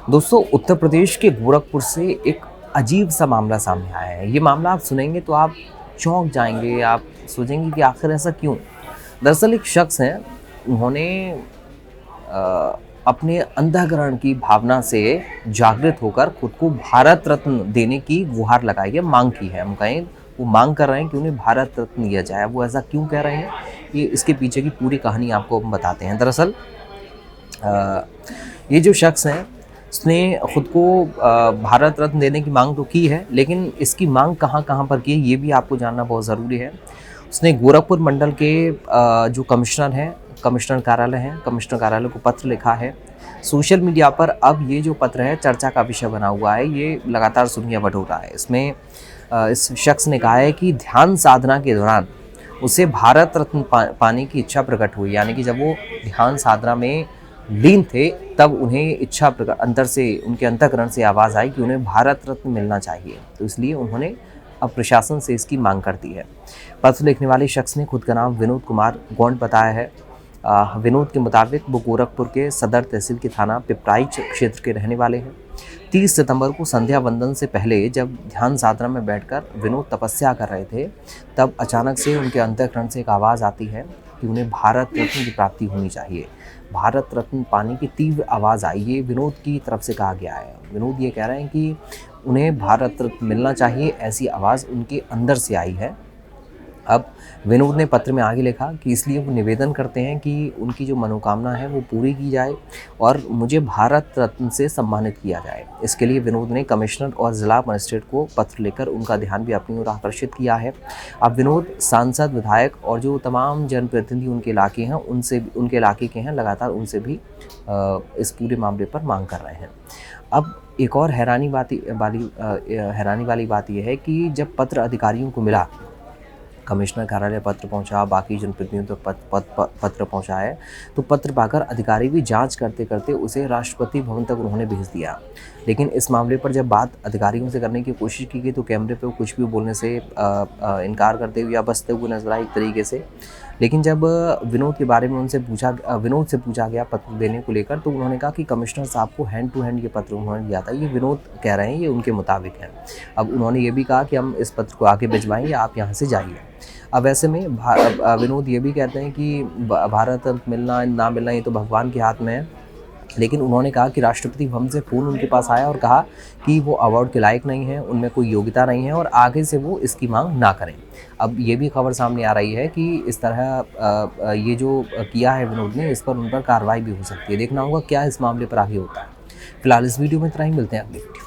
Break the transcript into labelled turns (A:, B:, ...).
A: दोस्तों, उत्तर प्रदेश के गोरखपुर से एक अजीब सा मामला सामने आया है। ये मामला आप सुनेंगे तो आप चौंक जाएँगे, आप सोचेंगे कि आखिर ऐसा क्यों? दरअसल एक शख्स हैं, उन्होंने अपने अंतःकरण की भावना से जागृत होकर खुद को भारत रत्न देने की गुहार लगाई है, माँग की है। हम कहें वो माँग कर रहे हैं कि उन्हें भारत रत्न दिया जाए। वो ऐसा क्यों कह रहे हैं? ये इसके पीछे की पूरी कहानी आपको हम बताते हैं। दरअसल अ, ये जो शख्स हैं, उसने खुद को भारत रत्न देने की माँग तो की है, लेकिन इसकी माँग कहाँ-कहाँ पर की है, ये भी आपको जानना बहुत ज़रूरी है। उसने गोरखपुर मंडल के जो कमिश्नर हैं, कमिश्नर कार्यालय हैं, कमिश्नर कार्यालय को पत्र लिखा है। सोशल मीडिया पर अब ये जो पत्र है, चर्चा का विषय बना हुआ है, ये लगातार सुर्खियाँ बटोर रहा है। इसमें इस शख्स ने कहा है कि ध्यान साधना के दौरान उसे भारत रत्न पाने की इच्छा प्रकट हुई। यानी कि जब वो ध्यान साधना में लीन थे, तब उन्हें इच्छा अंदर से, उनके अंतःकरण से आवाज़ आई कि उन्हें भारत रत्न मिलना चाहिए। तो इसलिए उन्होंने अब प्रशासन से इसकी मांग कर दी है। पत्र लिखने वाले शख्स ने खुद का नाम विनोद कुमार गौंड बताया है। विनोद के मुताबिक वो गोरखपुर के सदर तहसील के थाना पिपराइच क्षेत्र के रहने वाले हैं। 30 सितंबर को संध्या वंदन से पहले जब ध्यान साधना में बैठकर विनोद तपस्या कर रहे थे, तब अचानक से उनके अंतःकरण से एक आवाज़ आती है कि उन्हें भारत रत्न की प्राप्ति होनी चाहिए। भारत रत्न पाने की तीव्र आवाज़ आई, ये विनोद की तरफ से कहा गया है। विनोद ये कह रहे हैं कि उन्हें भारत रत्न मिलना चाहिए, ऐसी आवाज़ उनके अंदर से आई है। अब विनोद ने पत्र में आगे लिखा कि इसलिए वो निवेदन करते हैं कि उनकी जो मनोकामना है वो पूरी की जाए और मुझे भारत रत्न से सम्मानित किया जाए। इसके लिए विनोद ने कमिश्नर और ज़िला मजिस्ट्रेट को पत्र लिखकर उनका ध्यान भी अपनी ओर आकर्षित किया है। अब विनोद सांसद, विधायक और जो तमाम जनप्रतिनिधि उनके इलाके हैं, उनसे, उनके इलाके के हैं, लगातार उनसे भी इस पूरे मामले पर मांग कर रहे हैं। अब एक और हैरानी वाली बात यह है कि जब पत्र अधिकारियों को मिला, कमिश्नर कार्यालय पत्र पहुंचा, बाकी जनप्रतिनिधियों तक पत्र पहुंचा है, तो पत्र पाकर अधिकारी भी जांच करते करते उसे राष्ट्रपति भवन तक उन्होंने भेज दिया। लेकिन इस मामले पर जब बात अधिकारियों से करने की कोशिश की गई तो कैमरे पे कुछ भी बोलने से इनकार करते हुए या बचते हुए नजर आए एक तरीके से। लेकिन जब विनोद के बारे में विनोद से पूछा गया पत्र देने को लेकर, तो उन्होंने कहा कि कमिश्नर साहब को हैंड टू हैंड ये पत्र उन्होंने दिया था। ये विनोद कह रहे हैं, ये उनके मुताबिक है। अब उन्होंने ये भी कहा कि हम इस पत्र को आगे भिजवाएंगे, आप यहाँ से जाइए। अब ऐसे में विनोद ये भी कहते हैं कि भारत रत्न मिलना ना मिलना ये तो भगवान के हाथ में है। लेकिन उन्होंने कहा कि राष्ट्रपति भवन से फ़ोन उनके पास आया और कहा कि वो अवार्ड के लायक नहीं हैं, उनमें कोई योग्यता नहीं है और आगे से वो इसकी मांग ना करें। अब ये भी खबर सामने आ रही है कि इस तरह ये जो किया है विनोद ने, इस पर उन पर कार्रवाई भी हो सकती है। देखना होगा क्या इस मामले पर आगे होता है। फिलहाल इस वीडियो में इतना ही, मिलते हैं अगली वीडियो।